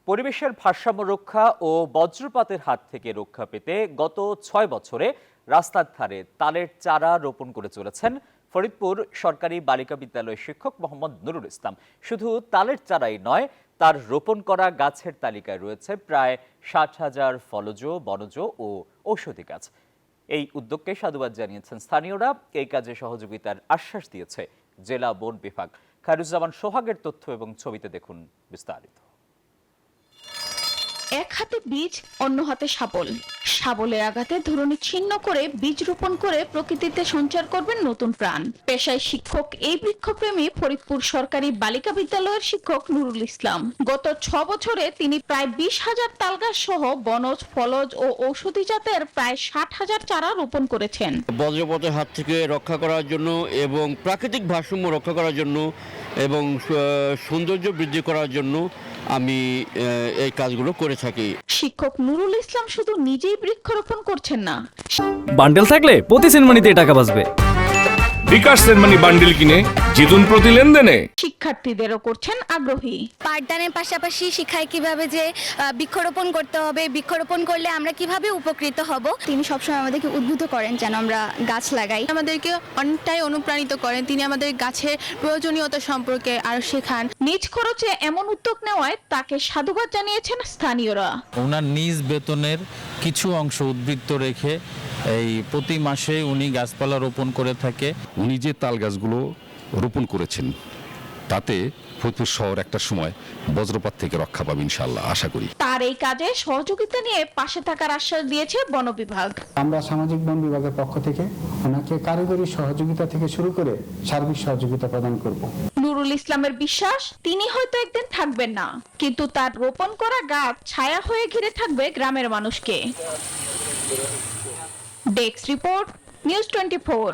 পরিবেশের ভারসাম্য রক্ষা ও বজ্রপাতের হাত থেকে রক্ষা পেতে গত ৬ বছরে রাস্তার ধারে তালের চারা রোপণ করে চলেছেন ফরিদপুর সরকারি বালিকা বিদ্যালয়ের শিক্ষক মোহাম্মদ নুরুল ইসলাম। শুধু তালের চারাই নয়, তার রোপণ করা গাছের তালিকায় রয়েছে প্রায় ৬০,০০০ ফলজ, বনজ ও ঔষধি গাছ। এই উদ্যোগকে সাধুবাদ জানিয়েছেন স্থানীয়রা। এই কাজে সহযোগিতার আশ্বাস দিয়েছে জেলা বন বিভাগ। খায়রুজ্জামান সোহাগের তথ্য এবং ছবিতে দেখুন বিস্তারিত। এক হাতে বীজ, অন্য হাতে শাবল। শাবলের আঘাতে ধরনী ছিন্ন করে বীজ রোপণ করে প্রকৃতিতে সঞ্চার করবেন নতুন প্রাণ। পেশায় শিক্ষক এই বৃক্ষপ্রেমী ফরিদপুর সরকারি বালিকা বিদ্যালয়ের শিক্ষক নুরুল ইসলাম। গত ৬ বছরে তিনি প্রায় ২০,০০০ তালগাছ সহ বনজ, ফলজ ও ঔষধি জাতের প্রায় ৬০,০০০ চারা রোপণ করেছেন। বজ্রপাতের হাত থেকে রক্ষা করার জন্য এবং প্রাকৃতিক ভারসাম্য রক্ষা করার জন্য এবং সৌন্দর্য বৃদ্ধি করার জন্য আমি এই কাজগুলো করে থাকি। শিক্ষক নুরুল ইসলাম শুধু নিজেই বৃক্ষরোপণ করছেন না, বান্ডেল থাকলে প্রতি সেনমানিতে টাকা বাঁচবে। বিকাশ সেনমানি বান্ডেল কিনে জিতুন প্রতি লেনদেনে। শিক্ষার্থীদেরও করছেন আগ্রহী। পাঠদানের পাশাপাশি শিখায় কিভাবে যে বৃক্ষরোপণ করতে হবে, বৃক্ষরোপণ করলে আমরা কিভাবে উপকৃত হব। তিনি সবসময় আমাদেরকে উদ্বুদ্ধ করেন যেন আমরা গাছ লাগাই। আমাদেরকে অনেকটাই অনুপ্রাণিত করেন। তিনি আমাদের গাছের প্রয়োজনীয়তা সম্পর্কে আরো শেখান। নিজ খরচে এমন উদ্যোগ নেওয়ায় তাকে সাধুবাদ জানিয়েছেন স্থানীয়রা। ওনার নিজ বেতনের কিছু অংশ উদ্বৃত্ত রেখে এই প্রতি মাসে উনি গাছপালা রোপণ করে থাকে। উনি যে তাল গাছগুলো রোপণ করেছেন তাতে ফরিদপুর শহর একটা সময় বজ্রপাত থেকে রক্ষা পাবে ইনশাআল্লাহ, আশা করি। তার এই কাজে সহযোগিতা নিয়ে পাশে থাকার আশ্বাস দিয়েছে বন বিভাগ। আমরা সামাজিক বন বিভাগের পক্ষ থেকে ওনাকে কারিগরি সহযোগিতা থেকে শুরু করে সার্বিক সহযোগিতা প্রদান করব। নুরুল ইসলামের বিশ্বাস, তিনি হয়তো একদিন থাকবেন না, কিন্তু তার রোপণ করা গাছ ছায়া হয়ে ঘিরে থাকবে গ্রামের মানুষকে। Desk report, news 24।